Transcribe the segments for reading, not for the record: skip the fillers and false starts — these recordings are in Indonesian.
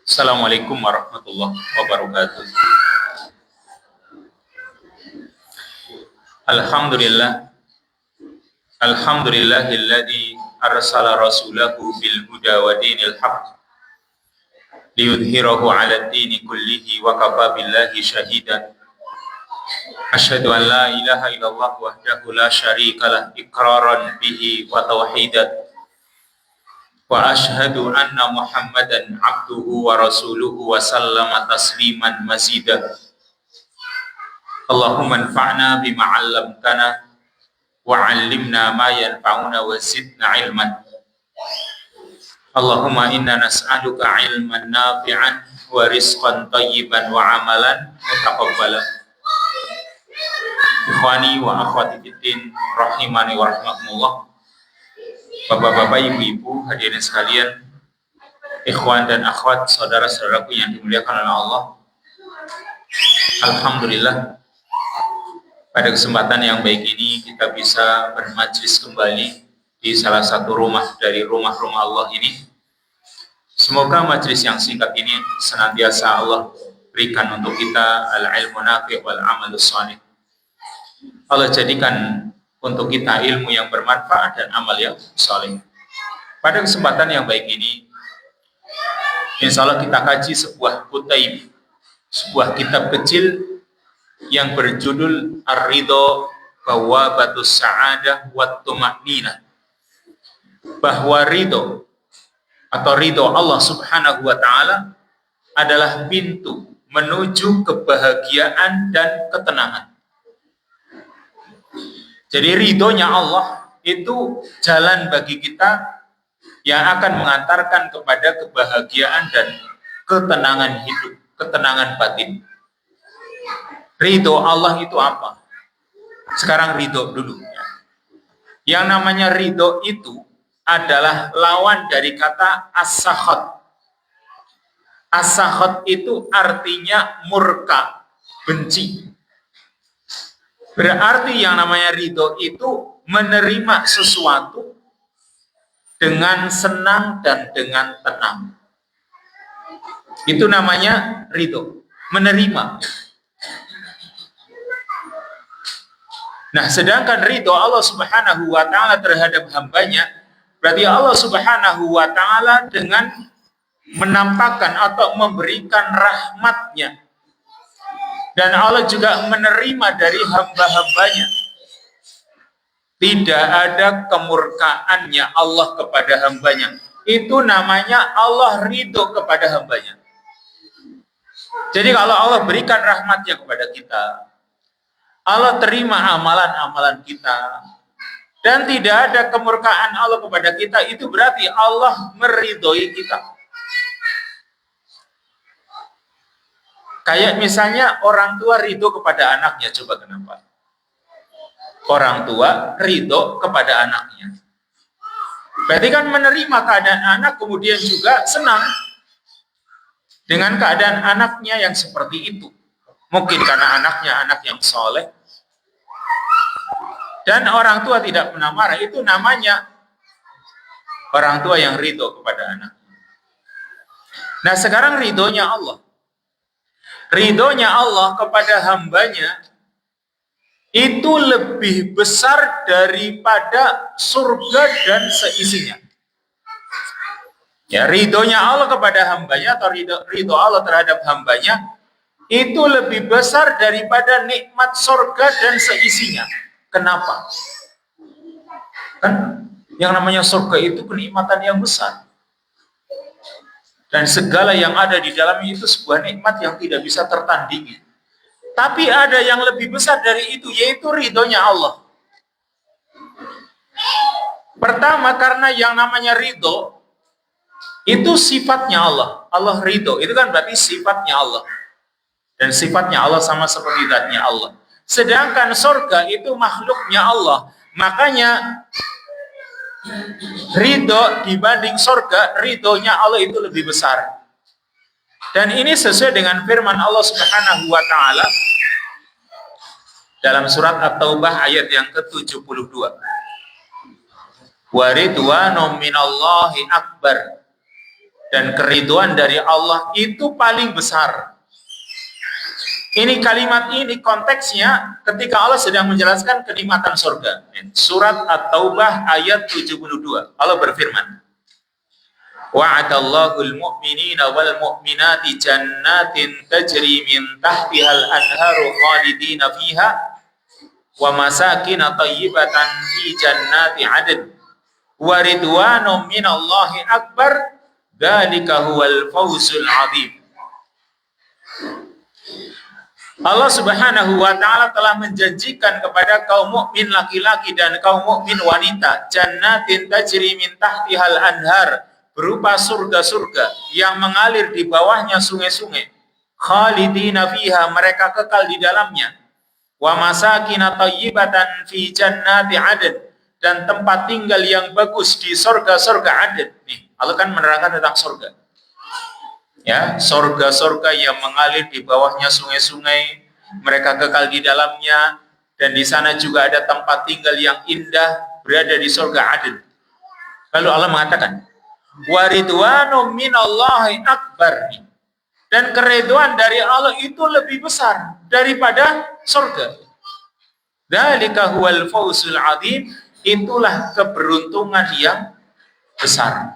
Assalamualaikum warahmatullahi wabarakatuh. Alhamdulillah. Alhamdulillahilladzi arsala rasulahu bil huda wa dinil haqq liyudhhirahu 'ala ad-dini kullihi wa kafa billahi shahidan. Asyhadu an la ilaha illallah wahdahu la syarikalah iqraran bihi wa tauhidan. Wa asyhadu anna Muhammadan abduhu wa rasuluhu wa sallama tasliman mazida. Allahumma anfa'na bima 'allamtana wa 'allimna ma yanfa'una wa zidna ilman. Allahumma inna nas'aluka ilman nafi'an wa rizqan thayyiban wa amalan mutaqabbalan. Ikhwani wa akhwati fiddin rahimani wa rahmatullah. Bapak-bapak, ibu-ibu, hadirin sekalian, ikhwan dan akhwat, saudara-saudaraku yang dimuliakan oleh Allah. Alhamdulillah, pada kesempatan yang baik ini kita bisa bermajlis kembali di salah satu rumah dari rumah-rumah Allah ini. Semoga majlis yang singkat ini senantiasa Allah berikan untuk kita al-ilmu nafi' wal amalus shalih. Allah jadikan untuk kita ilmu yang bermanfaat dan amal yang saleh. Pada kesempatan yang baik ini, insya Allah kita kaji sebuah kutaib, sebuah kitab kecil yang berjudul Ar-Ridho Bawabatus Sa'adah wa Tuma'ninah. Bahwa ridho atau ridho Allah Subhanahu wa Ta'ala adalah pintu menuju kebahagiaan dan ketenangan. Jadi ridhonya Allah itu jalan bagi kita yang akan mengantarkan kepada kebahagiaan dan ketenangan hidup, ketenangan batin. Ridho Allah itu apa? Sekarang ridho dulu. Yang namanya ridho itu adalah lawan dari kata as-sakhat. As-sakhat itu artinya murka, benci. Berarti yang namanya ridho itu menerima sesuatu dengan senang dan dengan tenang. Itu namanya ridho, menerima. Nah, sedangkan ridho Allah Subhanahu wa Ta'ala terhadap hambanya, berarti Allah Subhanahu wa Ta'ala dengan menampakkan atau memberikan rahmatnya. Dan Allah juga menerima dari hamba-hambanya. Tidak ada kemurkaannya Allah kepada hambanya. Itu namanya Allah ridho kepada hambanya. Jadi kalau Allah berikan rahmatnya kepada kita, Allah terima amalan-amalan kita, dan tidak ada kemurkaan Allah kepada kita, itu berarti Allah meridhoi kita. Kayak misalnya orang tua ridho kepada anaknya, coba kenapa? Orang tua ridho kepada anaknya. Berarti kan menerima keadaan anak, kemudian juga senang dengan keadaan anaknya yang seperti itu. Mungkin karena anaknya anak yang soleh. Dan orang tua tidak pernah marah, itu namanya orang tua yang ridho kepada anaknya. Nah, sekarang ridhonya Allah. Ridhonya Allah kepada hambanya itu lebih besar daripada surga dan seisinya. Ya, ridhonya Allah kepada hambanya atau ridho Allah terhadap hambanya itu lebih besar daripada nikmat surga dan seisinya. Kenapa? Kan yang namanya surga itu kenikmatan yang besar. Dan segala yang ada di dalamnya itu sebuah nikmat yang tidak bisa tertandingi. Tapi ada yang lebih besar dari itu, yaitu ridhonya Allah. Pertama, karena yang namanya ridho, itu sifatnya Allah. Allah ridho, itu kan berarti sifatnya Allah. Dan sifatnya Allah sama seperti zatnya Allah. Sedangkan surga itu makhluknya Allah. Makanya ridho dibanding surga, ridhonya Allah itu lebih besar. Dan ini sesuai dengan firman Allah Subhanahu wa Ta'ala dalam surat At-Taubah ayat yang ke-72. Wa ridwanum minallahi akbar. Dan keriduan dari Allah itu paling besar. Ini kalimat ini konteksnya ketika Allah sedang menjelaskan kenikmatan surga. Surat At-Taubah ayat 72. Allah berfirman, wa'adallahu al-mu'minina wal mu'minati jannatin tajri min tahtihal anharu khalidina fiha wa masakin thayyibatan fi jannati 'adn wa ridwanum minallahi akbar dzalika huwal fawzul 'adzim. Allah Subhanahu wa taala telah menjanjikan kepada kaum mukmin laki-laki dan kaum mukmin wanita jannatin tajri min tahtihal anhar, berupa surga-surga yang mengalir di bawahnya sungai-sungai, khalidina fiha, mereka kekal di dalamnya, wa masakin thayyibatan fi jannati 'adn, dan tempat tinggal yang bagus di surga-surga Adn. Nih, Allah kan menerangkan tentang surga. Ya, surga-surga yang mengalir di bawahnya sungai-sungai, mereka kekal di dalamnya, dan di sana juga ada tempat tinggal yang indah berada di surga Adn. Lalu Allah mengatakan, wa ridwanum minallahi akbar, dan keridhaan dari Allah itu lebih besar daripada surga. Dzalika huwal fawzul 'adzim, itulah keberuntungan yang besar.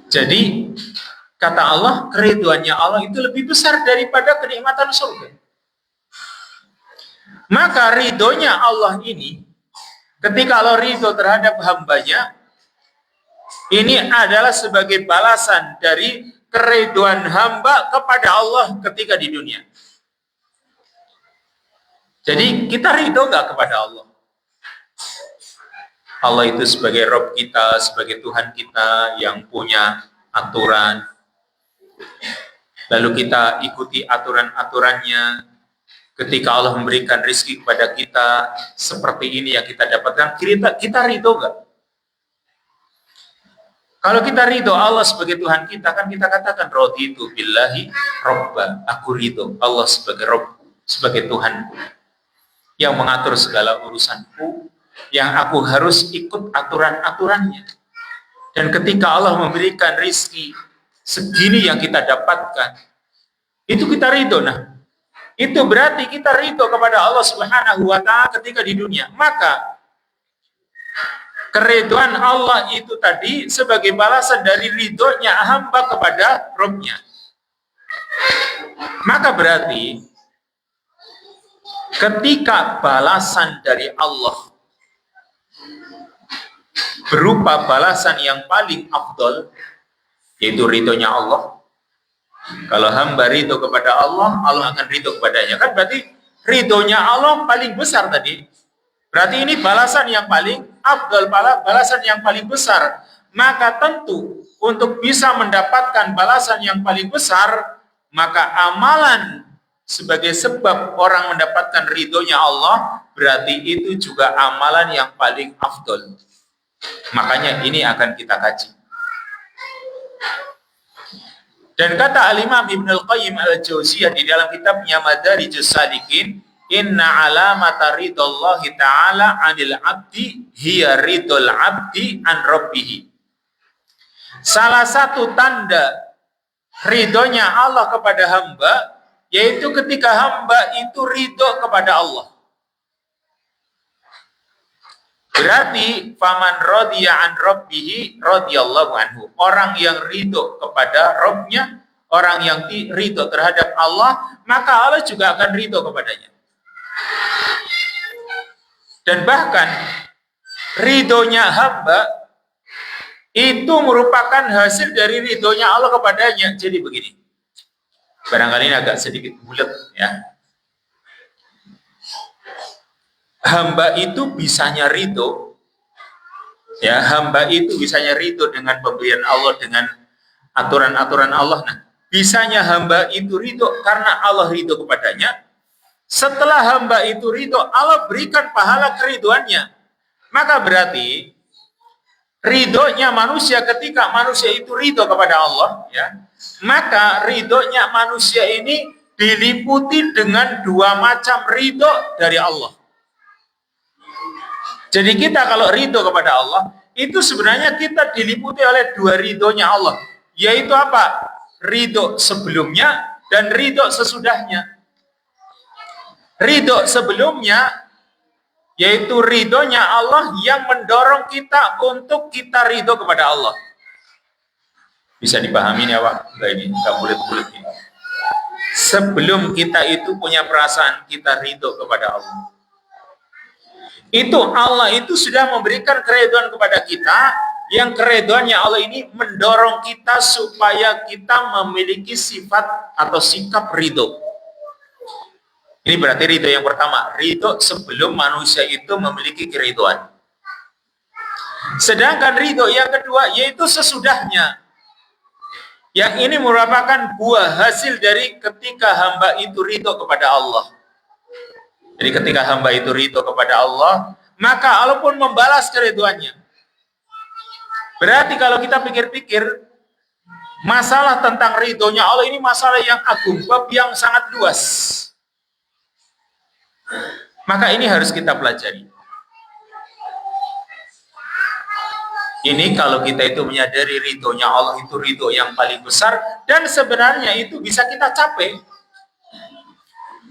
Jadi kata Allah, keriduannya Allah itu lebih besar daripada kenikmatan surga. Maka ridhonya Allah ini, ketika Allah ridho terhadap hambanya, ini adalah sebagai balasan dari keriduan hamba kepada Allah ketika di dunia. Jadi kita ridho nggak kepada Allah? Allah itu sebagai Rabb kita, sebagai Tuhan kita yang punya aturan. Lalu kita ikuti aturan-aturannya. Ketika Allah memberikan rezeki kepada kita seperti ini yang kita dapatkan, kita ridho nggak? Kalau kita ridho Allah sebagai Tuhan kita, kan kita katakan raditu billahi robba, aku ridho Allah sebagai Rabb, sebagai Tuhan yang mengatur segala urusanku, yang aku harus ikut aturan-aturannya. Dan ketika Allah memberikan rezeki segini yang kita dapatkan, itu kita ridho. Nah, itu berarti kita ridho kepada Allah Subhanahu wa taala ketika di dunia. Maka keridhaan Allah itu tadi sebagai balasan dari ridhonya hamba kepada Rabb-nya. Maka berarti ketika balasan dari Allah berupa balasan yang paling afdol, yaitu ridhonya Allah. Kalau hamba ridho kepada Allah, Allah akan ridho kepadanya. Kan berarti ridhonya Allah paling besar tadi. Berarti ini balasan yang paling afdol, balasan yang paling besar. Maka tentu untuk bisa mendapatkan balasan yang paling besar, maka amalan sebagai sebab orang mendapatkan ridhonya Allah, berarti itu juga amalan yang paling afdol. Makanya ini akan kita kaji. Dan kata Al-Imam Ibn Al-Qayyim Al-Jauziyah di dalam kitabnya Madarijus Salikin, inna alamata ridallahi ta'ala 'anil 'abdi hiya ridul 'abdi an rabbih. Salah satu tanda ridhonya Allah kepada hamba, yaitu ketika hamba itu ridho kepada Allah. Berarti faman radiya an rabbihi radiyallahu anhu. Orang yang ridho kepada Rabb-nya, orang yang ridho terhadap Allah, maka Allah juga akan ridho kepadanya. Dan bahkan ridhonya hamba itu merupakan hasil dari ridhonya Allah kepadanya. Jadi begini, barangkali ini agak sedikit bulat ya. Hamba itu bisanya ridho, ya, hamba itu bisanya ridho dengan pemberian Allah, dengan aturan-aturan Allah. Nah, bisanya hamba itu ridho karena Allah ridho kepadanya. Setelah hamba itu ridho, Allah berikan pahala keriduannya. Maka berarti ridhonya manusia, ketika manusia itu ridho kepada Allah, ya, maka ridhonya manusia ini diliputi dengan dua macam ridho dari Allah. Jadi kita kalau ridho kepada Allah, itu sebenarnya kita diliputi oleh dua ridhonya Allah. Yaitu apa? Ridho sebelumnya dan ridho sesudahnya. Ridho sebelumnya yaitu ridhonya Allah yang mendorong kita untuk kita ridho kepada Allah. Bisa dipahami ya Pak? Ini nggak bulet-bulet ini. Sebelum kita itu punya perasaan kita ridho kepada Allah, itu Allah itu sudah memberikan keridhaan kepada kita, yang keridhaannya Allah ini mendorong kita supaya kita memiliki sifat atau sikap ridho. Ini berarti ridho yang pertama, ridho sebelum manusia itu memiliki keridhaan. Sedangkan ridho yang kedua yaitu sesudahnya. Yang ini merupakan buah hasil dari ketika hamba itu ridho kepada Allah. Jadi ketika hamba itu ridho kepada Allah, maka Allah pun membalas keridhaannya. Berarti kalau kita pikir-pikir, masalah tentang ridhonya Allah ini masalah yang agung, bab yang sangat luas. Maka ini harus kita pelajari. Ini kalau kita itu menyadari ridhonya Allah itu ridho yang paling besar, dan sebenarnya itu bisa kita capai.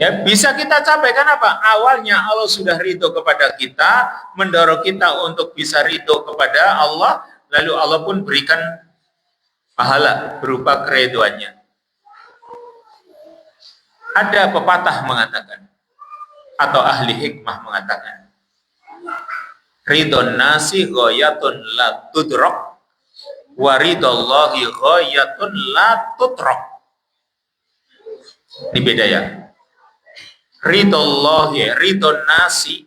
Ya, bisa kita capai. Kenapa? Awalnya Allah sudah ridho kepada kita, mendorong kita untuk bisa ridho kepada Allah, lalu Allah pun berikan pahala berupa keridhoannya. Ada pepatah mengatakan, atau ahli hikmah mengatakan, ridhon nasi ghayatun la tudrak, wa ridhallahi ghayatun la tutrak. Ini beda ya. Ridhon nasi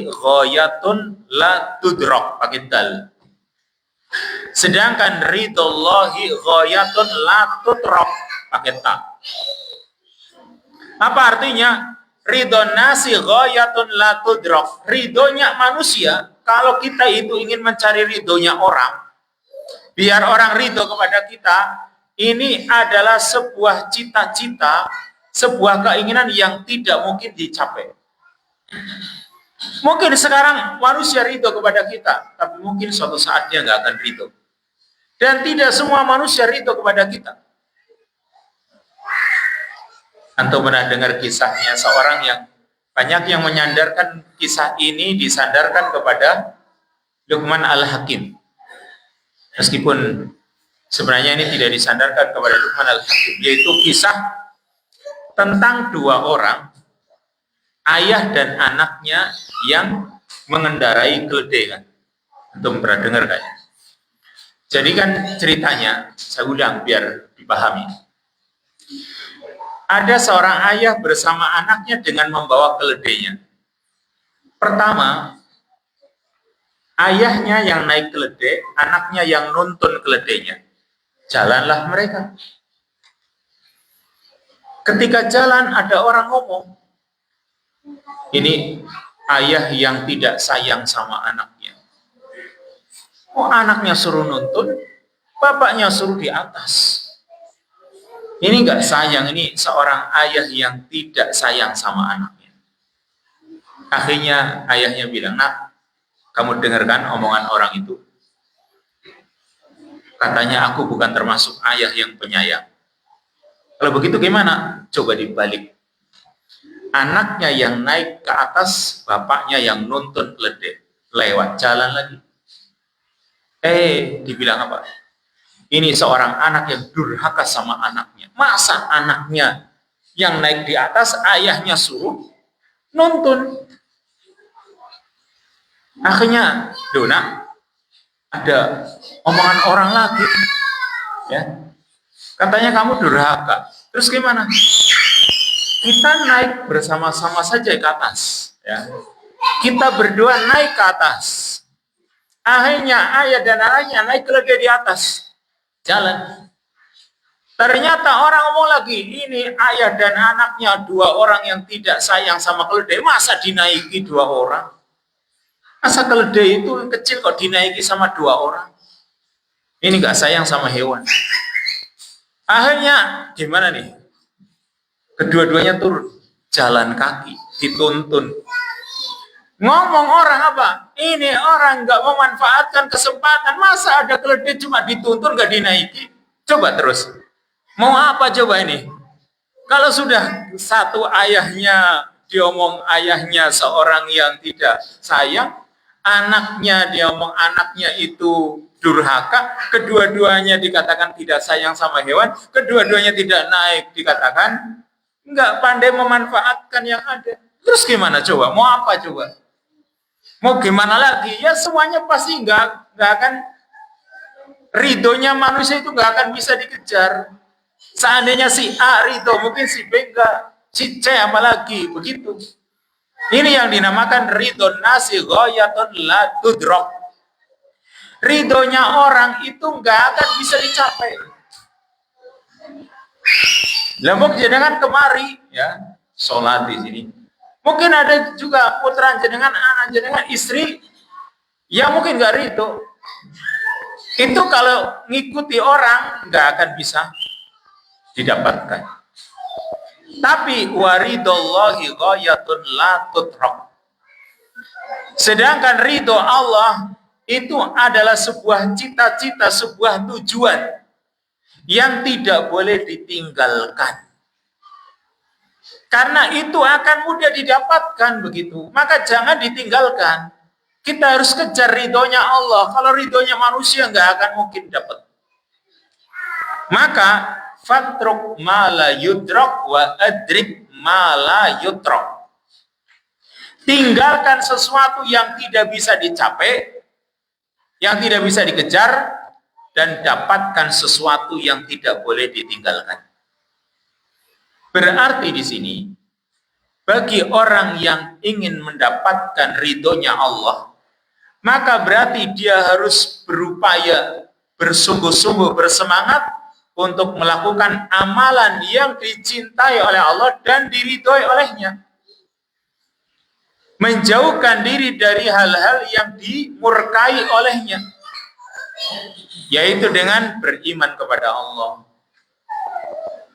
ghayatun la tudrak, pakai dal. Sedangkan ridhallahi ghayatun la tutrak, pakai ta. Apa artinya? Ridhon nasi ghayatun la tudrak. Ridhonya manusia, kalau kita itu ingin mencari ridhonya orang, biar orang ridho kepada kita, ini adalah sebuah cita-cita, sebuah keinginan yang tidak mungkin dicapai. Mungkin sekarang manusia ridho kepada kita, tapi mungkin suatu saat dia nggak akan ridho. Dan tidak semua manusia ridho kepada kita. Antum pernah dengar kisahnya seorang yang banyak yang menyandarkan kisah ini disandarkan kepada Luqman Al-Hakim. Meskipun sebenarnya ini tidak disandarkan kepada Luqman Al-Hakim, yaitu kisah tentang dua orang, ayah dan anaknya yang mengendarai keledai. Antum pernah dengar kayaknya. Jadi kan ceritanya, saya ulang biar dipahami. Ada seorang ayah bersama anaknya dengan membawa keledainya. Pertama, ayahnya yang naik keledai, anaknya yang nuntun keledainya. Jalanlah mereka. Ketika jalan ada orang ngomong, ini ayah yang tidak sayang sama anaknya. Oh, anaknya suruh nuntun, bapaknya suruh di atas. Ini enggak sayang, ini seorang ayah yang tidak sayang sama anaknya. Akhirnya ayahnya bilang, "Nak, kamu dengarkan omongan orang itu. Katanya aku bukan termasuk ayah yang penyayang. Kalau begitu gimana? Coba dibalik. Anaknya yang naik ke atas, bapaknya yang nuntun keledai. Lewat jalan lagi. Dibilang apa? Ini seorang anak yang durhaka sama anaknya. Masa anaknya yang naik di atas, ayahnya suruh nuntun. Akhirnya, Dona, ada omongan orang lagi. Ya, katanya kamu durhaka. Terus gimana? Kita naik bersama-sama saja ke atas. Ya. Kita berdua naik ke atas. Akhirnya ayah dan anaknya naik keledai di atas. Jalan. Ternyata orang ngomong lagi, ini ayah dan anaknya dua orang yang tidak sayang sama keledai, masa dinaiki dua orang? Masa keledai itu kecil kok dinaiki sama dua orang? Ini nggak sayang sama hewan. Akhirnya gimana nih? Kedua-duanya turun, jalan kaki, dituntun. Ngomong orang apa? Ini orang nggak memanfaatkan kesempatan. Masa ada keledai cuma dituntun nggak dinaiki? Coba terus. Mau apa coba ini? Kalau sudah satu ayahnya diomong ayahnya seorang yang tidak sayang, anaknya diomong anaknya itu durhaka, kedua-duanya dikatakan tidak sayang sama hewan, kedua-duanya tidak naik dikatakan nggak pandai memanfaatkan yang ada. Terus gimana coba? Mau apa coba? Mau gimana lagi? Ya semuanya pasti nggak akan, ridhonya manusia itu nggak akan bisa dikejar. Seandainya si A ridho, mungkin si B enggak, si C apalagi, begitu. Ini yang dinamakan ridho nasi ghayatun la tudrok. Ridhonya orang itu nggak akan bisa dicapai. Lembok jenengan kemari, ya, sholat di sini. Mungkin ada juga putra jenengan, anak jenengan, istri yang mungkin nggak ridho. Itu kalau ngikuti orang nggak akan bisa didapatkan. Tapi waridallahi ghayatun la tudrak. Sedangkan ridho Allah itu adalah sebuah cita-cita, sebuah tujuan yang tidak boleh ditinggalkan. Karena itu akan mudah didapatkan begitu. Maka jangan ditinggalkan. Kita harus kejar ridhonya Allah. Kalau ridhonya manusia nggak akan mungkin dapat. Maka fatruk ma la yudrak wa adrik ma la yutrak. Tinggalkan sesuatu yang tidak bisa dicapai, yang tidak bisa dikejar, dan dapatkan sesuatu yang tidak boleh ditinggalkan. Berarti di sini, bagi orang yang ingin mendapatkan ridhonya Allah, maka berarti dia harus berupaya, bersungguh-sungguh, bersemangat untuk melakukan amalan yang dicintai oleh Allah dan diridhoi olehnya. Menjauhkan diri dari hal-hal yang dimurkai olehnya, yaitu dengan beriman kepada Allah,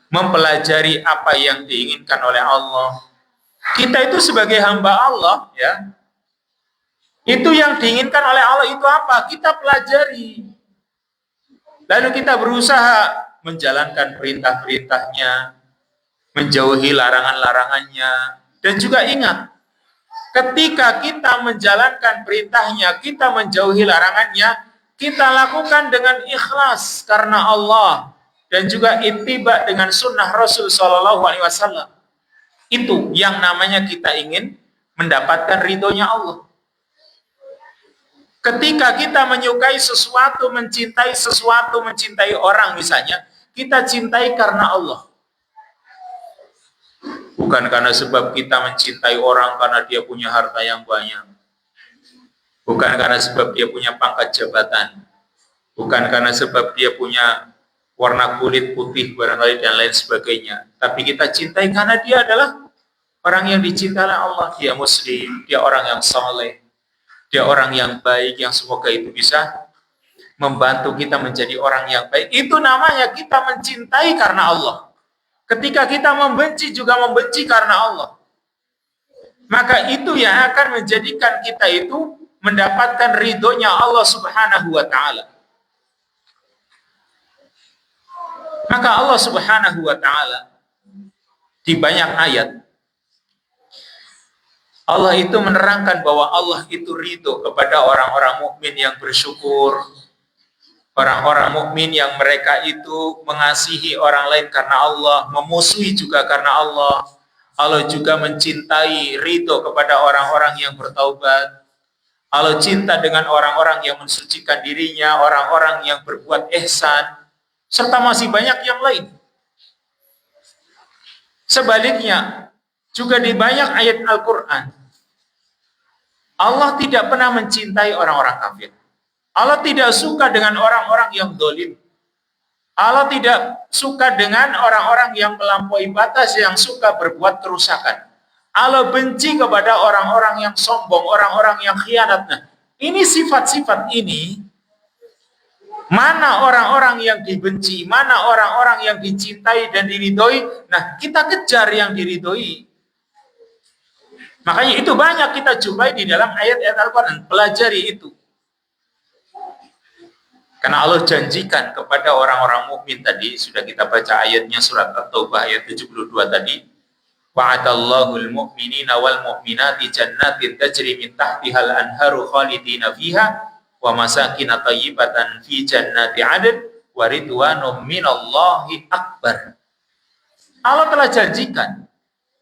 mempelajari apa yang diinginkan oleh Allah. Kita itu sebagai hamba Allah, ya, itu yang diinginkan oleh Allah itu apa? Kita pelajari. Lalu kita berusaha menjalankan perintah-perintahnya, menjauhi larangan-larangannya. Dan juga ingat, ketika kita menjalankan perintahnya, kita menjauhi larangannya, kita lakukan dengan ikhlas karena Allah. Dan juga ittiba dengan sunnah Rasul Shallallahu Alaihi Wasallam. Itu yang namanya kita ingin mendapatkan ridhonya Allah. Ketika kita menyukai sesuatu, mencintai orang misalnya, kita cintai karena Allah. Bukan karena sebab kita mencintai orang karena dia punya harta yang banyak. Bukan karena sebab dia punya pangkat jabatan. Bukan karena sebab dia punya warna kulit putih barangkali dan lain sebagainya. Tapi kita cintai karena dia adalah orang yang dicintai oleh Allah. Dia muslim, dia orang yang saleh, dia orang yang baik, yang semoga itu bisa membantu kita menjadi orang yang baik. Itu namanya kita mencintai karena Allah. Ketika kita membenci juga membenci karena Allah. Maka itu yang akan menjadikan kita itu mendapatkan ridhonya Allah Subhanahu wa ta'ala. Maka Allah Subhanahu wa ta'ala di banyak ayat, Allah itu menerangkan bahwa Allah itu ridho kepada orang-orang mukmin yang bersyukur, orang-orang mukmin yang mereka itu mengasihi orang lain karena Allah, memusuhi juga karena Allah. Allah juga mencintai, ridho kepada orang-orang yang bertaubat. Allah cinta dengan orang-orang yang mensucikan dirinya, orang-orang yang berbuat ihsan, serta masih banyak yang lain. Sebaliknya, juga di banyak ayat Al-Quran, Allah tidak pernah mencintai orang-orang kafir. Allah tidak suka dengan orang-orang yang zalim. Allah tidak suka dengan orang-orang yang melampaui batas, yang suka berbuat kerusakan. Allah benci kepada orang-orang yang sombong, orang-orang yang khianat. Nah, ini sifat-sifat ini, mana orang-orang yang dibenci, mana orang-orang yang dicintai dan diridhoi. Nah, kita kejar yang diridhoi. Makanya itu banyak kita jumpai di dalam ayat-ayat Al-Quran. Pelajari itu. Karena Allah janjikan kepada orang-orang mukmin tadi, sudah kita baca ayatnya surat At-Taubah ayat 72 tadi. Wa'adallahu al-mu'minina wal mu'minati jannatin tajri min tahtihal anharu khalidina fiha wa masakin thayyibatan fi jannati 'adn wa ridwanum minallahi akbar. Allah telah janjikan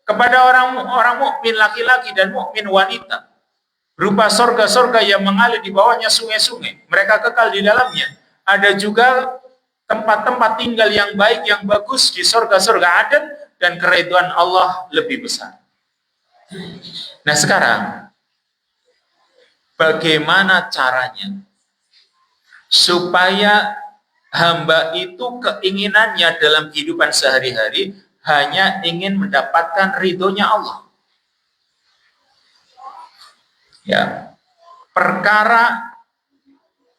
kepada orang mukmin laki-laki dan mukmin wanita berupa sorga-sorga yang mengalir di bawahnya sungai-sungai. Mereka kekal di dalamnya. Ada juga tempat-tempat tinggal yang baik, yang bagus di sorga-sorga Aden, dan keridhaan Allah lebih besar. Nah sekarang, bagaimana caranya supaya hamba itu keinginannya dalam kehidupan sehari-hari hanya ingin mendapatkan ridhonya Allah? Ya, perkara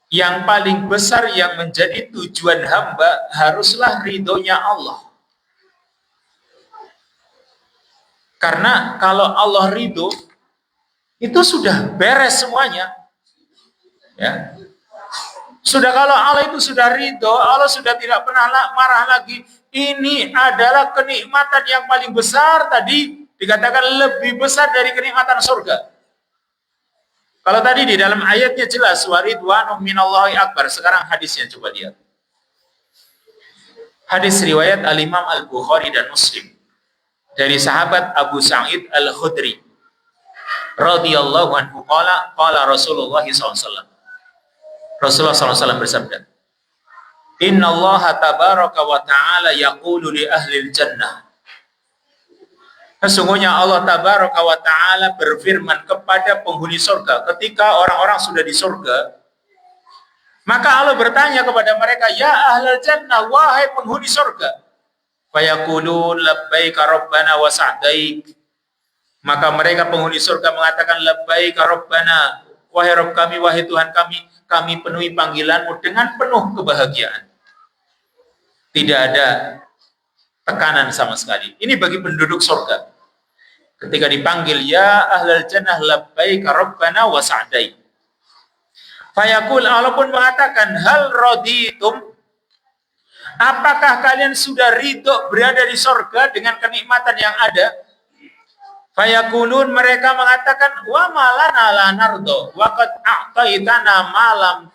yang paling besar yang menjadi tujuan hamba haruslah ridhonya Allah. Karena kalau Allah ridho, itu sudah beres semuanya. Ya. Sudah kalau Allah itu sudah ridho, Allah sudah tidak pernah marah lagi. Ini adalah kenikmatan yang paling besar tadi, dikatakan lebih besar dari kenikmatan surga. Kalau tadi di dalam ayatnya jelas, waridwanum minallahi akbar. Sekarang hadisnya coba lihat. Hadis riwayat Al-Imam Al-Bukhari dan Muslim. Dari sahabat Abu Sa'id Al-Khudri radhiyallahu anhu qala Rasulullah SAW. Rasulullah SAW bersabda, Inna Allah tabaraka wa ta'ala yaqulu li ahli jannah. Sesungguhnya Allah tabaraka wa ta'ala berfirman kepada penghuni surga ketika orang-orang sudah di surga. Maka Allah bertanya kepada mereka, ya ahli jannah, wahai penghuni surga. Fayaqulun labbaika rabbana wa sa'daik. Maka mereka penghuni surga mengatakan labbaika rabbana, wahai Rabb kami, wahai Tuhan kami penuhi panggilanmu dengan penuh kebahagiaan. Tidak ada tekanan sama sekali. Ini bagi penduduk surga. Ketika dipanggil ya ahlal jannah labbaika rabbana wa sa'daik. Fayaqul, Allah pun mengatakan hal raditum, apakah kalian sudah ridho berada di surga dengan kenikmatan yang ada? Fayaqulun, mereka mengatakan wa malana la nardo wa qad a'taitana malam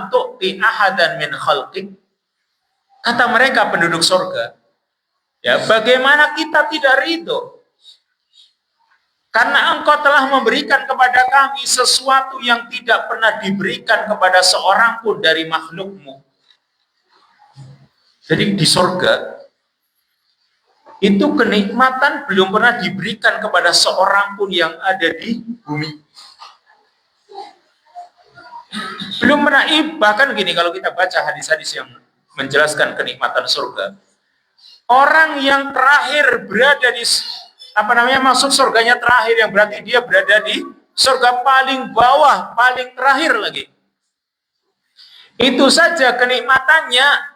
tu'ti ahadan min khalqik. Kata mereka penduduk surga, ya bagaimana kita tidak ridho? Karena engkau telah memberikan kepada kami sesuatu yang tidak pernah diberikan kepada seorang pun dari makhlukmu. Jadi di surga itu kenikmatan belum pernah diberikan kepada seorang pun yang ada di bumi. Belum pernah, bahkan gini, kalau kita baca hadis-hadis yang menjelaskan kenikmatan surga, orang yang terakhir berada di masuk surganya terakhir, yang berarti dia berada di surga paling bawah, paling terakhir lagi. Itu saja kenikmatannya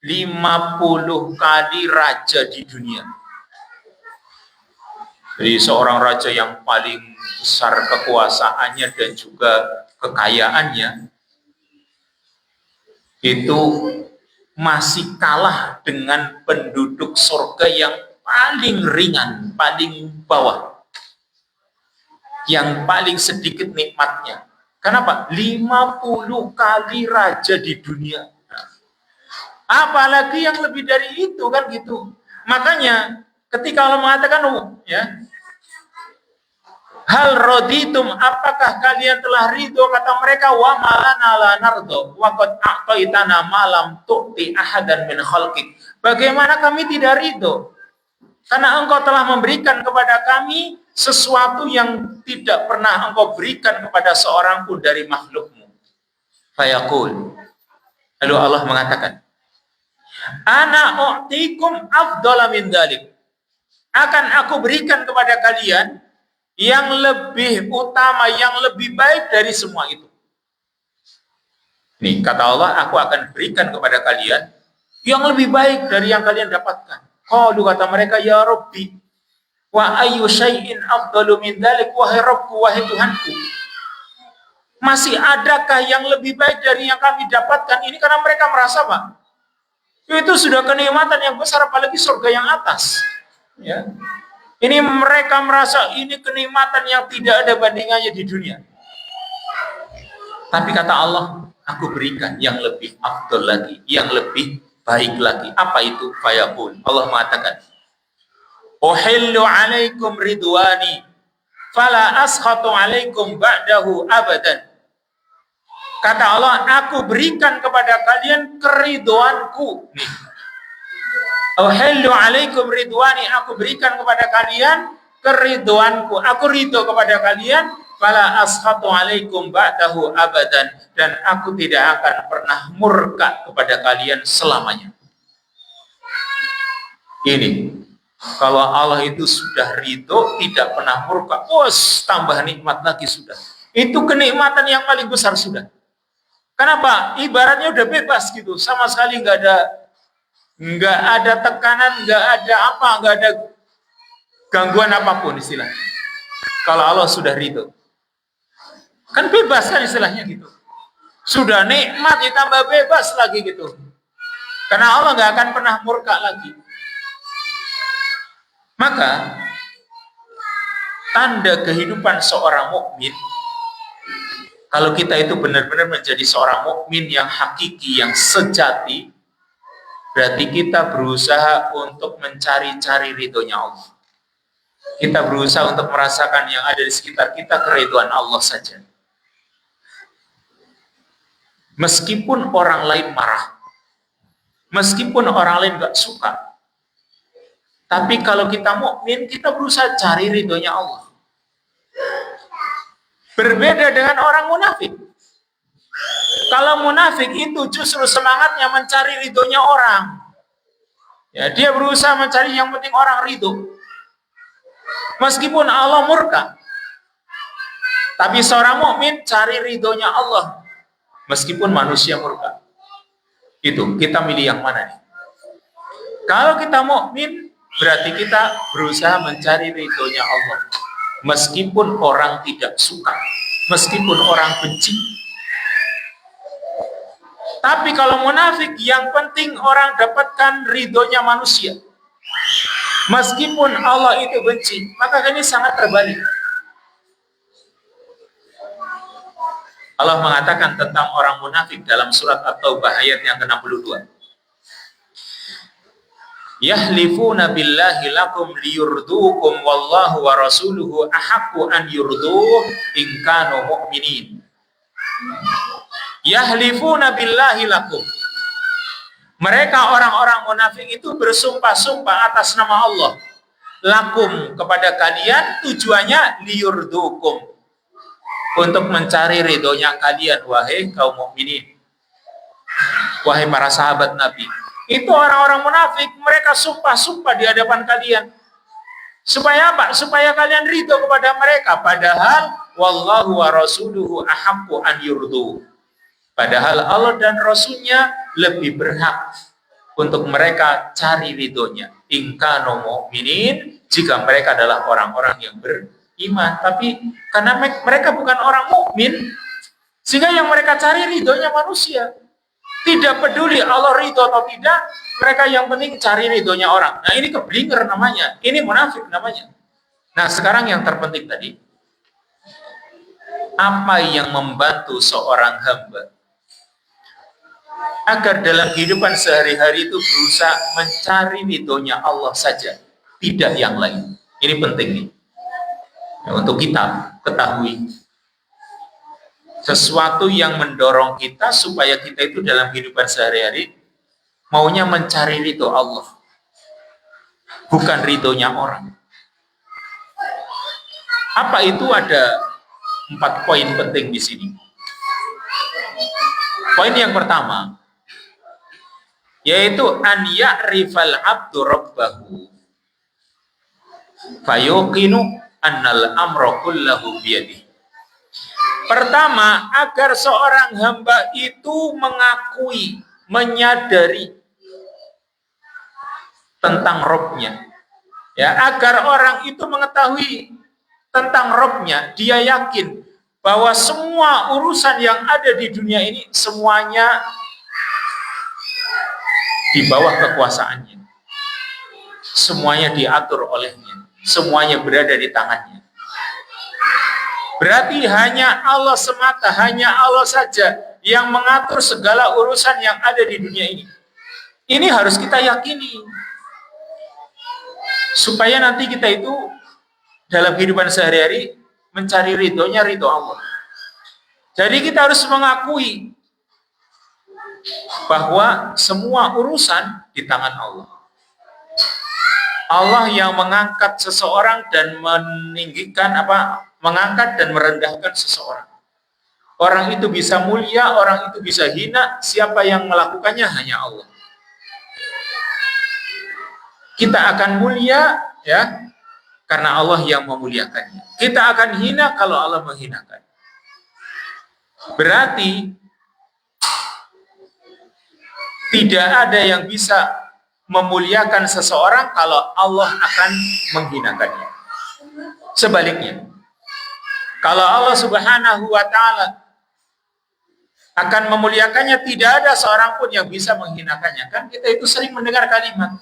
50 kali raja di dunia. Jadi seorang raja yang paling besar kekuasaannya dan juga kekayaannya itu masih kalah dengan penduduk surga yang paling ringan, paling bawah, yang paling sedikit nikmatnya. Kenapa? 50 kali raja di dunia. Apalagi yang lebih dari itu, kan gitu. Makanya ketika Allah mengatakan, ya, hal raditum, apakah kalian telah ridho? Kata mereka, wa malana la nardo wa qad a'taitana malam tu'ti ahadan min khalqik. Bagaimana kami tidak ridho? Karena engkau telah memberikan kepada kami sesuatu yang tidak pernah engkau berikan kepada seorang pun dari makhlukmu. Fayaqul, lalu Allah mengatakan, ana u'tikum afdala min dzalik. Akan aku berikan kepada kalian yang lebih utama, yang lebih baik dari semua itu. Nih, kata Allah, aku akan berikan kepada kalian yang lebih baik dari yang kalian dapatkan. Qalu, kata mereka, ya Rabbi, Wa ayyu syai'in afdalu min dzalik, wahai Rabbku, wahai Tuhanku. Masih adakah yang lebih baik dari yang kami dapatkan ini? Karena mereka merasa, Pak, itu sudah kenikmatan yang besar, apalagi surga yang atas. Ya. Ini mereka merasa ini kenikmatan yang tidak ada bandingannya di dunia. Tapi kata Allah, aku berikan yang lebih afdal lagi, yang lebih baik lagi. Apa itu? Fayaqul. Allah mengatakan, uhillu alaikum ridwani fala askhatu alaikum ba'dahu abadan. Kata Allah, aku berikan kepada kalian keridhoanku. Nih. Uhillu alaikum ridwani, aku berikan kepada kalian keridhoanku. Aku ridho kepada kalian, fala askhatu alaikum ba'dahu abadan, dan aku tidak akan pernah murka kepada kalian selamanya. Ini kalau Allah itu sudah ridho, tidak pernah murka, tambah nikmat lagi sudah. Itu kenikmatan yang paling besar sudah. Kenapa? Ibaratnya udah bebas gitu, sama sekali nggak ada tekanan, nggak ada apa, nggak ada gangguan apapun istilahnya. Kalau Allah sudah ridho, kan bebas kan istilahnya gitu. Sudah nikmat ditambah bebas lagi gitu. Karena Allah nggak akan pernah murka lagi. Maka tanda kehidupan seorang mukmin, kalau kita itu benar-benar menjadi seorang mukmin yang hakiki, yang sejati, berarti kita berusaha untuk mencari-cari ridhonya Allah. Kita berusaha untuk merasakan yang ada di sekitar kita keridhaan Allah saja. Meskipun orang lain marah, meskipun orang lain gak suka, tapi kalau kita mukmin, kita berusaha cari ridhonya Allah. Berbeda dengan orang munafik. Kalau munafik itu justru semangatnya mencari ridhonya orang. Ya, dia berusaha mencari yang penting orang ridho. Meskipun Allah murka. Tapi seorang mukmin cari ridhonya Allah. Meskipun manusia murka. Itu, kita milih yang mana nih? Kalau kita mukmin, berarti kita berusaha mencari ridhonya Allah. Meskipun orang tidak suka, meskipun orang benci. Tapi kalau munafik, yang penting orang dapatkan ridhonya manusia. Meskipun Allah itu benci, maka ini sangat terbalik. Allah mengatakan tentang orang munafik dalam surat At-Taubah ayat yang ke-62. Yahlifuna billahi lakum liyurdukum wallahu wa rasuluhu ahaqqu an yurduh in kanu mu'minin. Yahlifuna billahi lakum. Mereka orang-orang munafik itu bersumpah-sumpah atas nama Allah. Lakum, kepada kalian, tujuannya liyurdukum, untuk mencari ridhonya kalian, wahai kaum mukminin, wahai para sahabat Nabi. Itu orang-orang munafik, mereka sumpah-sumpah di hadapan kalian. Supaya apa? Supaya kalian ridho kepada mereka. Padahal wallahu wa rasuluhu ahaqqu an yurdu. Padahal Allah dan Rasulnya lebih berhak untuk mereka cari ridhonya. In kanu mu'minin, jika mereka adalah orang-orang yang beriman. Tapi karena mereka bukan orang mukmin, sehingga yang mereka cari ridhonya manusia. Tidak peduli Allah ridho atau tidak, mereka yang penting cari ridhonya orang. Nah, ini keblinger namanya, ini munafik namanya. Nah, sekarang yang terpenting tadi, apa yang membantu seorang hamba agar dalam kehidupan sehari-hari itu berusaha mencari ridhonya Allah saja, tidak yang lain. Ini penting nih, ya, untuk kita ketahui. Sesuatu yang mendorong kita supaya kita itu dalam kehidupan sehari-hari maunya mencari ridho Allah, bukan ridhonya orang. Apa itu? Ada 4 poin penting di sini. Poin yang pertama, yaitu an ya'rifal abdu rabbahu fayuqinu annal amra kullahu biyadihi. Pertama, agar seorang hamba itu mengakui, menyadari tentang Rabb-nya. Ya, agar orang itu mengetahui tentang Robnya, dia yakin bahwa semua urusan yang ada di dunia ini semuanya di bawah kekuasaannya. Semuanya diatur olehnya. Semuanya berada di tangannya. Berarti hanya Allah semata, hanya Allah saja yang mengatur segala urusan yang ada di dunia ini. Ini harus kita yakini. Supaya nanti kita itu dalam kehidupan sehari-hari mencari ridhonya, ridho Allah. Jadi kita harus mengakui bahwa semua urusan di tangan Allah. Allah yang mengangkat seseorang dan meninggikan mengangkat dan merendahkan seseorang. Orang itu bisa mulia, orang itu bisa hina, siapa yang melakukannya hanya Allah. Kita akan mulia ya karena Allah yang memuliakannya. Kita akan hina kalau Allah menghinakan. Berarti tidak ada yang bisa memuliakan seseorang kalau Allah akan menghinakannya. Sebaliknya, kalau Allah Subhanahu wa taala akan memuliakannya, tidak ada seorang pun yang bisa menghinakannya. Kan kita itu sering mendengar kalimat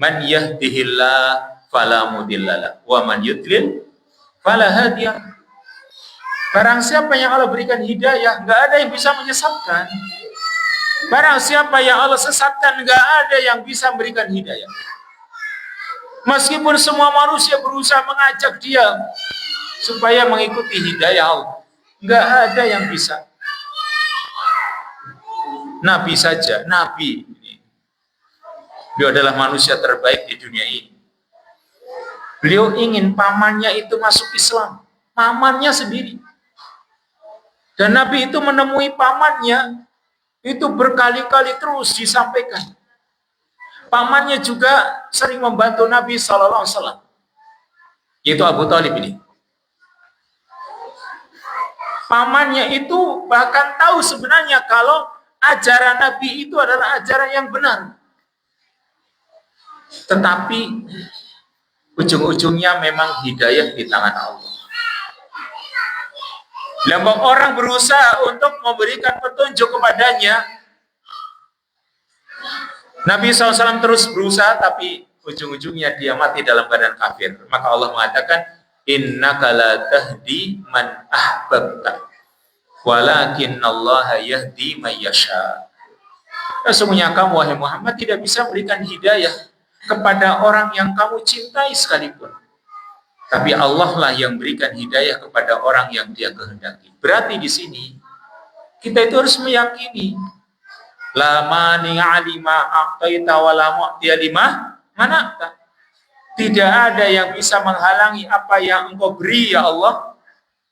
man yahdihillah fala mudhillalah wa man yudlil fala hadiyalah. Barang siapa yang Allah berikan hidayah, enggak ada yang bisa menyesatkan. Barang siapa yang Allah sesatkan, enggak ada yang bisa memberikan hidayah. Meskipun semua manusia berusaha mengajak dia supaya mengikuti hidayah Allah, enggak ada yang bisa. Nabi saja, Nabi ini, beliau adalah manusia terbaik di dunia ini. Beliau ingin pamannya itu masuk Islam, pamannya sendiri. Dan Nabi itu menemui pamannya, itu berkali-kali terus disampaikan. Pamannya juga sering membantu Nabi SAW, yaitu Abu Thalib ini. Pamannya itu bahkan tahu sebenarnya kalau ajaran Nabi itu adalah ajaran yang benar. Tetapi ujung-ujungnya memang hidayah di tangan Allah. Lambang orang berusaha untuk memberikan petunjuk kepadanya. Nabi SAW terus berusaha, tapi ujung-ujungnya dia mati dalam keadaan kafir. Maka Allah mengatakan, innaka la tahdi man ahbabta, walakinnallaha yahdi man yasha. Sesungguhnya kamu, wahai Muhammad, tidak bisa memberikan hidayah kepada orang yang kamu cintai sekalipun. Tapi Allah lah yang berikan hidayah kepada orang yang Dia kehendaki. Berarti di sini kita itu harus meyakini la mani alima aqtaita wa la mu'tiya lima mana'ta. Tidak ada yang bisa menghalangi apa yang Engkau beri ya Allah.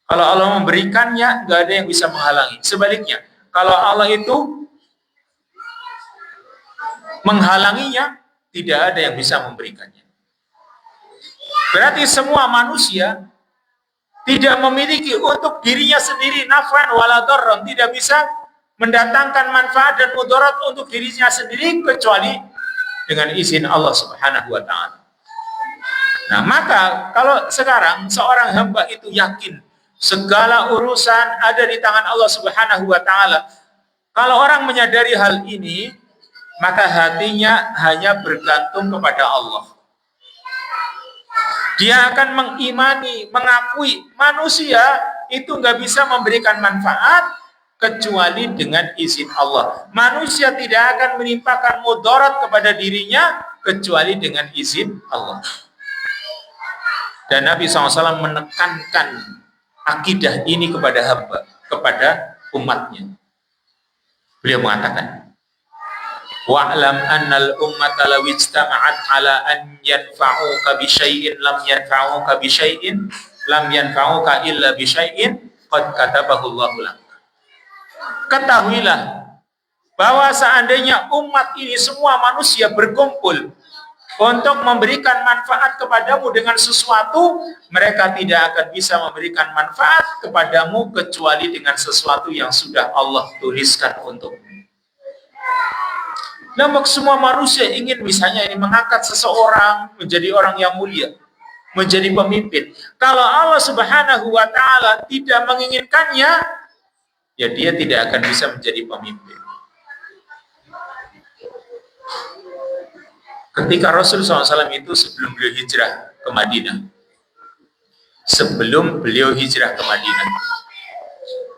Kalau Allah memberikannya, enggak ada yang bisa menghalangi. Sebaliknya, kalau Allah itu menghalanginya, tidak ada yang bisa memberikannya. Berarti semua manusia tidak memiliki untuk dirinya sendiri naf'an wala dharran, tidak bisa mendatangkan manfaat dan mudarat untuk dirinya sendiri kecuali dengan izin Allah Subhanahu wa taala. Nah, maka kalau sekarang seorang hamba itu yakin segala urusan ada di tangan Allah Subhanahu wa taala. Kalau orang menyadari hal ini, maka hatinya hanya bergantung kepada Allah. Dia akan mengimani, mengakui manusia itu nggak bisa memberikan manfaat kecuali dengan izin Allah. Manusia tidak akan menimpakan mudarat kepada dirinya kecuali dengan izin Allah. Dan Nabi SAW menekankan akidah ini kepada hamba, kepada umatnya. Beliau mengatakan, wa'lam annal ummata law ijtama'at ala an yanfa'uka bi syai'in lam yanfa'uka bi syai'in lam yanfa'uka illa bi syai'in qad katabahu Allahu lak. Ketahuilah bahwa seandainya umat ini semua manusia berkumpul untuk memberikan manfaat kepadamu dengan sesuatu, mereka tidak akan bisa memberikan manfaat kepadamu kecuali dengan sesuatu yang sudah Allah tuliskan untukmu. Namun semua manusia ingin misalnya ini mengangkat seseorang menjadi orang yang mulia, menjadi pemimpin. Kalau Allah Subhanahu wa taala tidak menginginkannya, ya dia tidak akan bisa menjadi pemimpin. Ketika Rasulullah SAW itu sebelum beliau hijrah ke Madinah,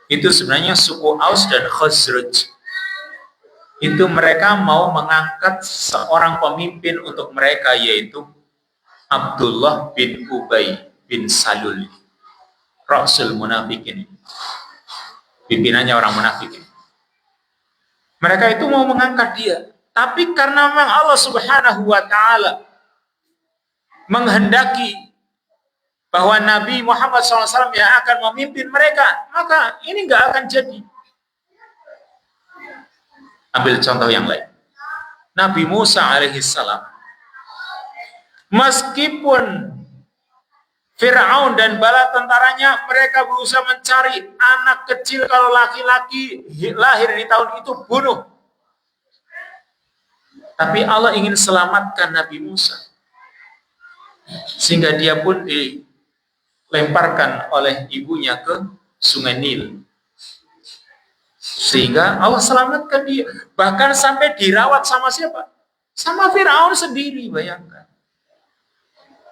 itu sebenarnya suku Aus dan Khazraj itu mereka mau mengangkat seorang pemimpin untuk mereka, yaitu Abdullah bin Ubay bin Salul, Rasul munafikin, pimpinannya orang munafikin. Mereka itu mau mengangkat dia, tapi karena memang Allah Subhanahu wa taala menghendaki bahwa Nabi Muhammad SAW yang akan memimpin mereka, maka ini nggak akan jadi. Ambil contoh yang lain. Nabi Musa alaihissalam, meskipun Fir'aun dan bala tentaranya mereka berusaha mencari anak kecil, kalau laki-laki lahir di tahun itu bunuh. Tapi Allah ingin selamatkan Nabi Musa, sehingga dia pun dilemparkan oleh ibunya ke Sungai Nil, sehingga Allah selamatkan dia. Bahkan sampai dirawat sama siapa? Sama Fir'aun sendiri, bayangkan.